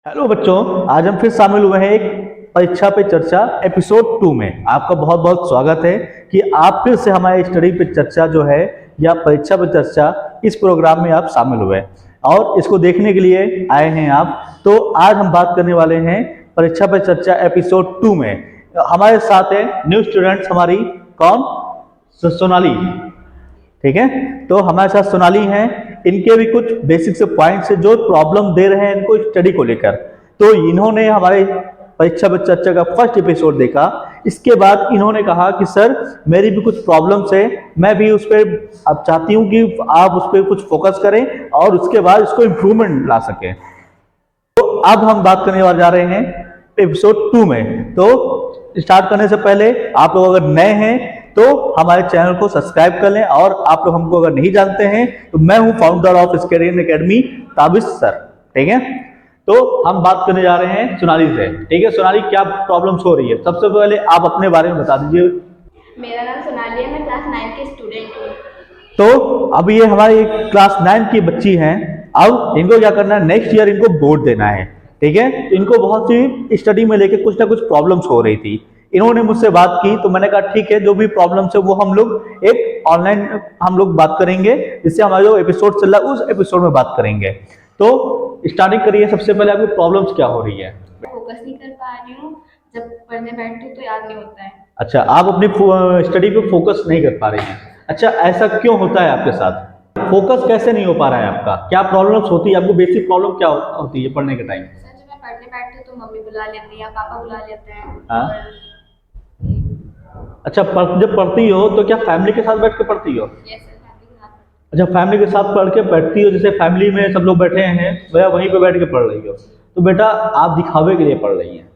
Hello बच्चों, आज हम फिर शामिल हुए हैं एक परीक्षा पे चर्चा एपिसोड 2 में। आपका बहुत बहुत स्वागत है कि आप फिर से हमारे स्टडी पे चर्चा जो है या परीक्षा पे चर्चा इस प्रोग्राम में आप शामिल हुए और इसको देखने के लिए आए हैं आप। तो आज हम बात करने वाले हैं परीक्षा पे चर्चा एपिसोड 2 में। हमारे साथ है न्यू स्टूडेंट्स हमारी कौन, सोनाली। ठीक है, तो हमारे साथ सोनाली हैं। इनके भी कुछ बेसिक से पॉइंट्स है जो प्रॉब्लम दे रहे हैं इनको स्टडी को लेकर। तो इन्होंने हमारे परीक्षा पे चर्चा का फर्स्ट एपिसोड देखा। इसके बाद इन्होंने कहा कि सर मेरी भी कुछ प्रॉब्लम्स है, मैं भी उस पर अब चाहती हूँ कि आप उस पर कुछ फोकस करें और उसके बाद इसको इम्प्रूवमेंट ला सकें। तो अब हम बात करने वाले जा रहे हैं एपिसोड 2 में। तो स्टार्ट करने से पहले आप लोग अगर नए हैं तो हमारे चैनल को सब्सक्राइब कर लें, और आप लोग हमको अगर नहीं जानते हैं तो मैं हूं founder of Scarion academy Tabish sir. ठीक है, तो हम बात करने जा रहे हैं सोनाली से। ठीक है सोनाली, क्या प्रॉब्लम्स हो रही है? सबसे पहले आप अपने बारे में बता दीजिए। मेरा नाम सोनाली है, मैं क्लास 9 की स्टूडेंट हूँ। तो अब ये हमारी क्लास 9 की बच्ची हैं। अब इनको क्या करना है, नेक्स्ट ईयर इनको बोर्ड देना है। ठीक है, तो इनको बहुत सी स्टडी में लेके कुछ ना कुछ प्रॉब्लम्स हो रही थी। इन्होंने मुझसे बात की तो मैंने कहा ठीक है, जो भी प्रॉब्लम्स है वो हम लोग एक ऑनलाइन हम लोग बात करेंगे, जिससे हमारा जो एपिसोड चल रहा है उस एपिसोड में बात करेंगे। तो स्टार्टिंग करिए, सबसे पहले आपकी प्रॉब्लम्स क्या हो रही है? फोकस नहीं कर पा रही हूँ, जब पढ़ने बैठती हूँ तो याद नहीं होता है। अच्छा, आप अपनी स्टडी पे फोकस नहीं कर पा रही हैं। अच्छा, ऐसा क्यों होता है आपके साथ? फोकस कैसे नहीं हो पा रहा है आपका? क्या प्रॉब्लम्स होती है आपको? बेसिक प्रॉब्लम क्या होती है पढ़ने के टाइम? सर जब मैं पढ़ने बैठती हूँ तो मम्मी बुला लेती है या पापा बुला लेते हैं। हाँ। और अच्छा, जब पढ़ती हो तो क्या फैमिली के साथ बैठ के पढ़ती हो? ये सर फैमिली के साथ। अच्छा, फैमिली के साथ पढ़ के बैठती हो, जैसे फैमिली में सब लोग बैठे हैं वह वहीं पे बैठ के पढ़ रही हो। तो बेटा आप दिखावे के लिए पढ़ रही हैं।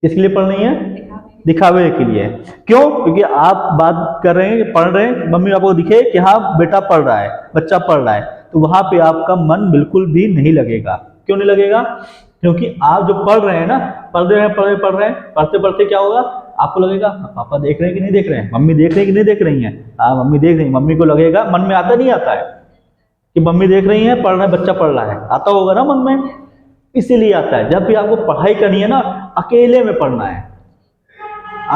किसके लिए पढ़ रही हैं? दिखावे के लिए। क्यों? क्योंकि आप बात कर रहे हैं, पढ़ रहे हैं, मम्मी पापा को दिखे कि हाँ बेटा पढ़ रहा है, बच्चा पढ़ रहा है, तो वहां पे आपका मन बिल्कुल भी नहीं लगेगा। क्यों नहीं लगेगा? क्योंकि आप जो पढ़ रहे हैं ना, पढ़ रहे हैं पढ़ते पढ़ते क्या होगा, आपको लगेगा पापा देख रहे हैं कि नहीं देख रहे हैं, मम्मी देख रहे हैं कि नहीं देख रही हैं। हाँ मम्मी देख रही है। मम्मी को लगेगा, मन में आता नहीं आता है कि मम्मी देख रही है, पढ़ रहा है, बच्चा पढ़ रहा है, आता होगा ना मन में। इसीलिए आता है। जब भी आपको पढ़ाई करनी है ना, अकेले में पढ़ना है,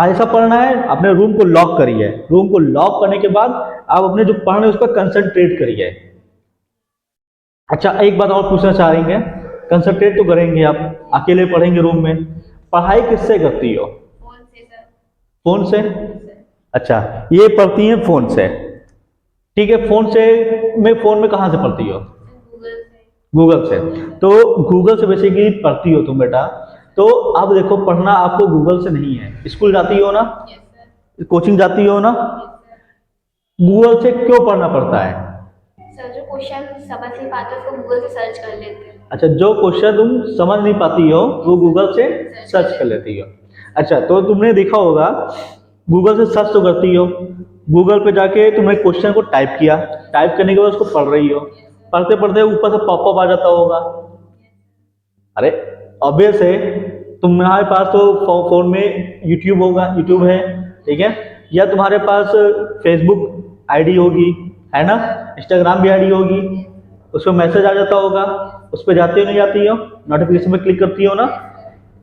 ऐसा पढ़ना है, अपने रूम को लॉक करिए। रूम को लॉक करने के बाद आप अपने जो पढ़ रहे हैं उस पर कंसंट्रेट करिए। अच्छा, एक बात और पूछना चाह रही हैं, कंसंट्रेट तो करेंगे आप, अकेले पढ़ेंगे रूम में, पढ़ाई किससे करती हो? फोन से सर। फोन से? सर अच्छा, ये पढ़ती हैं फोन से। ठीक है, फोन में कहाँ से पढ़ती हो? गूगल से। गूगल से। तो गूगल से बेसिकली पढ़ती हो तुम बेटा। तो अब देखो, पढ़ना आपको गूगल से नहीं है। स्कूल जाती हो ना, यस सर। कोचिंग जाती हो ना, यस सर। गूगल से क्यों पढ़ना पड़ता है? सर जो क्वेश्चन समझ नहीं पाते उसको गूगल से सर्च कर लेते हैं। अच्छा, जो क्वेश्चन तुम समझ नहीं पाती हो वो गूगल से सर्च कर लेती हो। अच्छा, तो तुमने देखा होगा गूगल से सर्च तो करती हो, गूगल पे जाके तुमने क्वेश्चन को टाइप किया, टाइप करने के बाद उसको पढ़ रही हो, पढ़ते पढ़ते ऊपर से पॉपअप आ जाता होगा। अरे ऑब्वियस है, तुम्हारे पास तो फोन में यूट्यूब होगा, यूट्यूब है, ठीक है, या तुम्हारे पास फेसबुक आईडी होगी, है ना, इंस्टाग्राम भी आईडी होगी, उस पर मैसेज आ जाता होगा, उस पर जाती हो नहीं जाती हो, नोटिफिकेशन में क्लिक करती हो ना।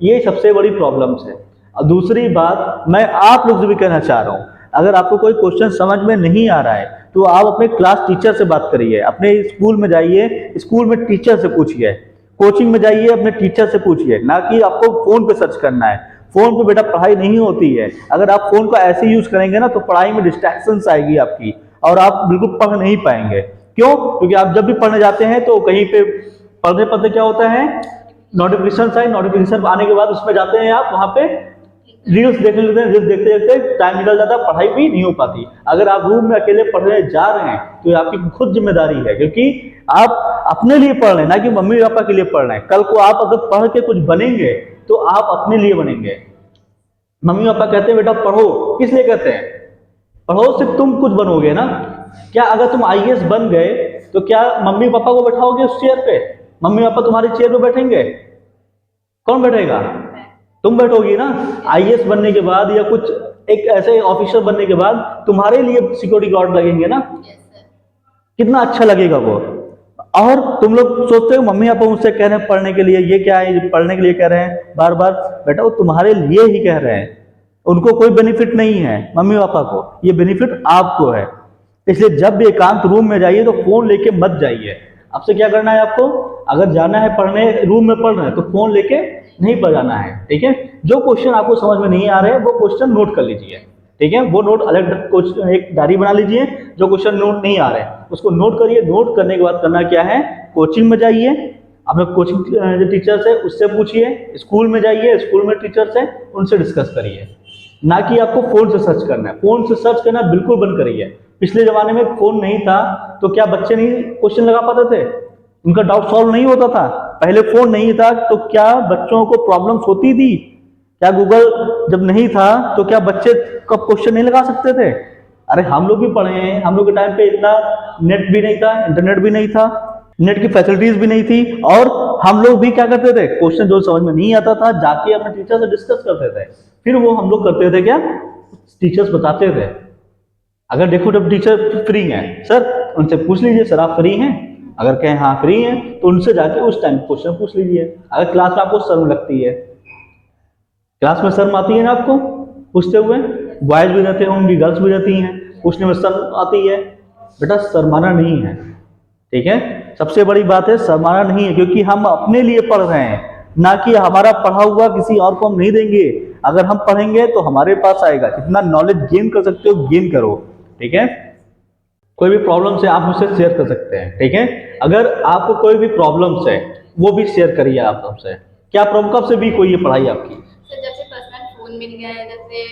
ये सबसे बड़ी प्रॉब्लम्स है। और दूसरी बात मैं आप लोग से भी कहना चाह रहा हूँ, अगर आपको कोई क्वेश्चन समझ में नहीं आ रहा है तो आप अपने क्लास टीचर से बात करिए, अपने स्कूल में जाइए, स्कूल में टीचर से पूछिए, कोचिंग में जाइए अपने टीचर से पूछिए, ना कि आपको फोन पे सर्च करना है। फोन पे बेटा पढ़ाई नहीं होती है। अगर आप फोन को ऐसे यूज करेंगे ना तो पढ़ाई में डिस्ट्रैक्शंस आएगी आपकी और आप बिल्कुल पढ़ नहीं पाएंगे। क्यों? क्योंकि आप जब भी पढ़ने जाते हैं तो कहीं पे पढ़ते पढ़ते क्या होता है, नोटिफिकेशन आने के बाद उसमें जाते हैं, आप वहां पे रील्स देखने लगते हैं, रील्स देखते देखते टाइम निकल जाता है, पढ़ाई भी नहीं हो पाती। अगर आप रूम में अकेले पढ़ने जा रहे हैं तो ये आपकी खुद जिम्मेदारी है, क्योंकि आप अपने लिए पढ़ रहे हैं, ना कि मम्मी पापा के लिए पढ़ रहे हैं। कल को आप अगर पढ़ के कुछ बनेंगे तो आप अपने लिए बनेंगे। मम्मी पापा कहते हैं बेटा पढ़ो, किस लिए कहते हैं? पढ़ो से तुम कुछ बनोगे ना। क्या अगर तुम आईएएस बन गए तो क्या मम्मी पापा को बैठाओगे उस चेयर पे? मम्मी पापा तुम्हारी चेयर पे बैठेंगे? कौन बैठेगा? तुम बैठोगी ना। आईएएस बनने के बाद या कुछ एक ऐसे ऑफिसर बनने के बाद तुम्हारे लिए सिक्योरिटी गार्ड लगेंगे ना। Yes sir. कितना अच्छा लगेगा वो। और तुम लोग सोचते हो मम्मी पापा मुझसे कह रहे हैं पढ़ने के लिए, ये क्या है, ये पढ़ने के लिए कह रहे हैं बार बार। बेटा वो तुम्हारे लिए ही कह रहे हैं, उनको कोई बेनिफिट नहीं है मम्मी पापा को, ये बेनिफिट आपको है। इसलिए जब भी एकांत रूम में जाइए तो फोन लेके मत जाइए। आपसे क्या करना है, आपको अगर जाना है पढ़ने, रूम में पढ़ रहे हैं तो फोन लेके नहीं पढ़ जाना है, ठीक है। जो क्वेश्चन आपको समझ में नहीं आ रहे वो क्वेश्चन नोट कर लीजिए, ठीक है। वो नोट अलग एक डायरी बना लीजिए, जो क्वेश्चन नोट नहीं आ रहे उसको नोट करिए। नोट करने के बाद करना क्या है, कोचिंग में जाइए, अपने कोचिंग जो टीचर्स है उससे पूछिए, स्कूल में जाइए, स्कूल में टीचर्स है उनसे डिस्कस करिए, ना कि आपको फोन से सर्च करना है। फोन से सर्च करना बिल्कुल बंद करिए। पिछले जमाने में फोन नहीं था तो क्या बच्चे नहीं क्वेश्चन लगा पाते थे, उनका डाउट सॉल्व नहीं होता था। पहले फोन नहीं था तो क्या बच्चों को प्रॉब्लम्स होती थी, क्या गूगल जब नहीं था तो क्या बच्चे कब क्वेश्चन नहीं लगा सकते थे। अरे हम लोग भी पढ़े हैं, हम लोग के टाइम पे इतना नेट भी नहीं था, इंटरनेट भी नहीं था, नेट की फैसिलिटीज भी नहीं थी, और हम लोग भी क्या करते थे, क्वेश्चन जो समझ में नहीं आता था जाके अपने टीचर से डिस्कस करते थे, फिर वो हम लोग करते थे क्या, टीचर्स बताते थे। अगर देखो जब टीचर फ्री हैं सर, उनसे पूछ लीजिए सर आप फ्री हैं, अगर कहें हाँ फ्री हैं तो उनसे जाके उस टाइम क्वेश्चन पूछ लीजिए। अगर क्लास में आपको शर्म लगती है, क्लास में शर्म आती है ना आपको पूछते हुए, बॉयज भी रहते होंगे गर्ल्स भी रहती हैं, पूछने में शर्म आती है, बेटा शर्माना नहीं है, ठीक है। सबसे बड़ी बात है शर्माना नहीं है, क्योंकि हम अपने लिए पढ़ रहे हैं, ना कि हमारा पढ़ा हुआ किसी और को हम नहीं देंगे। अगर हम पढ़ेंगे तो हमारे पास आएगा, जितना नॉलेज गेन कर सकते हो गेन करो, ठीक है। कोई भी प्रॉब्लम्स है आप मुझसे शेयर कर सकते हैं, ठीक है। अगर आपको कोई भी प्रॉब्लम्स है वो भी शेयर करिए आप हमसे। क्या प्रॉब्लम, कब से वीक हुई है पढ़ाई आपकी? सर जब से पर्सनल फोन मिल गया है, जैसे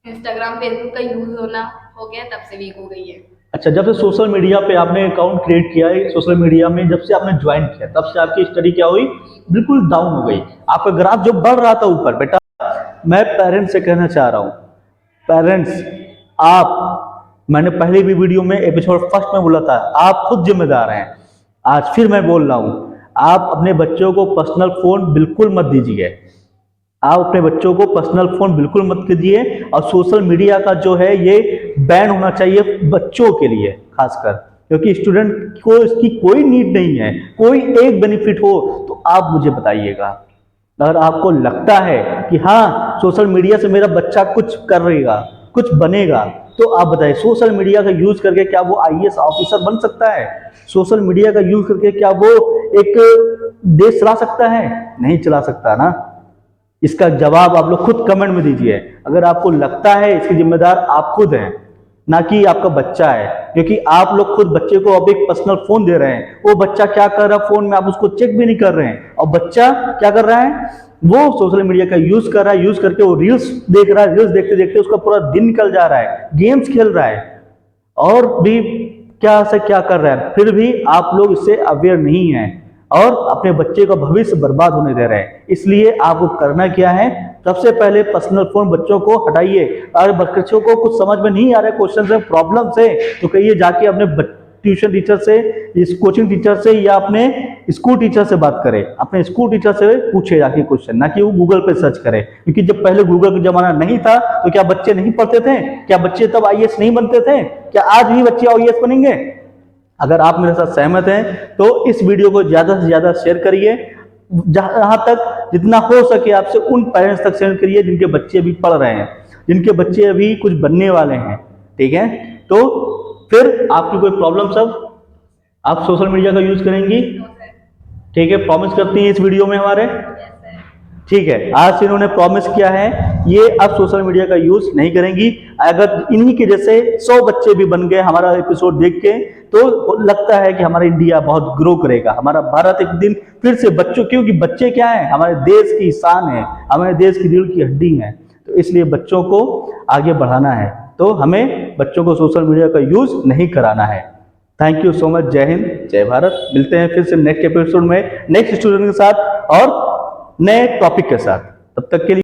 इंस्टाग्राम फेसबुक का यूज होना हो गया, तब से वीक हो गई है। अच्छा, जब से सोशल मीडिया पे आपने अकाउंट क्रिएट किया है, सोशल मीडिया में जब से आपने ज्वाइन किया तब से आपकी स्टडी क्या हुई, बिल्कुल डाउन हो गई। आपका ग्राफ जो बढ़ रहा था ऊपर, बेटा मैं पेरेंट्स से कहना चाह रहा हूँ, पेरेंट्स आप, मैंने पहले भी वीडियो में एपिसोड फर्स्ट में बोला था, आप खुद जिम्मेदार हैं। आज फिर मैं बोल रहा हूँ, आप अपने बच्चों को पर्सनल फोन बिल्कुल मत दीजिए, आप अपने बच्चों को पर्सनल फोन बिल्कुल मत दीजिए। और सोशल मीडिया का जो है ये बैन होना चाहिए बच्चों के लिए खासकर, क्योंकि स्टूडेंट को इसकी कोई नीड नहीं है। कोई एक बेनिफिट हो तो आप मुझे बताइएगा। अगर आपको लगता है कि हाँ सोशल मीडिया से मेरा बच्चा कुछ करेगा, कुछ बनेगा, तो आप बताइए सोशल मीडिया का यूज करके क्या वो आईएएस ऑफिसर बन सकता है? सोशल मीडिया का यूज करके क्या वो एक देश चला सकता है? नहीं चला सकता ना। इसका जवाब आप लोग खुद कमेंट में दीजिए। अगर आपको लगता है इसके जिम्मेदार आप खुद हैं, ना कि आपका बच्चा है, क्योंकि आप लोग खुद बच्चे को अब एक पर्सनल फोन दे रहे हैं। वो बच्चा क्या कर रहा है फोन में आप उसको चेक भी नहीं कर रहे हैं, और बच्चा क्या कर रहा है, वो सोशल मीडिया का यूज कर रहा है, यूज करके वो रील्स देख रहा है, रील्स देखते देखते उसका पूरा दिन निकल जा रहा है, गेम्स खेल रहा है और भी क्या से क्या कर रहा है, फिर भी आप लोग इससे अवेयर नहीं है और अपने बच्चे का भविष्य बर्बाद होने दे रहे हैं। इसलिए आपको करना क्या है, सबसे पहले पर्सनल फोन बच्चों को हटाइए। अगर बच्चों को कुछ समझ में नहीं आ रहा है, क्वेश्चन से प्रॉब्लम से, तो कहिए जाके अपने ट्यूशन टीचर से, इस कोचिंग टीचर से या अपने स्कूल टीचर से बात करें। अपने स्कूल टीचर से पूछे जाके क्वेश्चन, ना कि वो गूगल पे सर्च करें। क्योंकि जब पहले गूगल का जमाना नहीं था तो क्या बच्चे नहीं पढ़ते थे? क्या बच्चे तब आईएएस नहीं बनते थे? क्या आज भी बच्चे आईएएस बनेंगे? अगर आप मेरे साथ सहमत हैं तो इस वीडियो को ज्यादा से ज्यादा शेयर करिए, जहां तक जितना हो सके आपसे उन पेरेंट्स तक शेयर करिए जिनके बच्चे अभी पढ़ रहे हैं, जिनके बच्चे अभी कुछ बनने वाले हैं, ठीक है। तो फिर आपकी कोई प्रॉब्लम सब आप सोशल मीडिया का यूज करेंगी, ठीक है, प्रॉमिस करती हैं इस वीडियो में हमारे, ठीक है। आज से इन्होंने प्रॉमिस किया है ये अब सोशल मीडिया का यूज नहीं करेंगी। अगर इन्हीं के जैसे 100 बच्चे भी बन गए हमारा एपिसोड देख के, तो लगता है कि हमारा इंडिया बहुत ग्रो करेगा, हमारा भारत एक दिन फिर से बच्चों, क्योंकि बच्चे क्या है, हमारे देश की शान है, हमारे देश की रीढ़ की हड्डी है, तो इसलिए बच्चों को आगे बढ़ाना है, तो हमें बच्चों को सोशल मीडिया का यूज नहीं कराना है। Thank you so much. जय हिंद, जय भारत। मिलते हैं फिर से नेक्स्ट एपिसोड में नेक्स्ट स्टूडेंट के साथ और नए टॉपिक के साथ। तब तक के लिए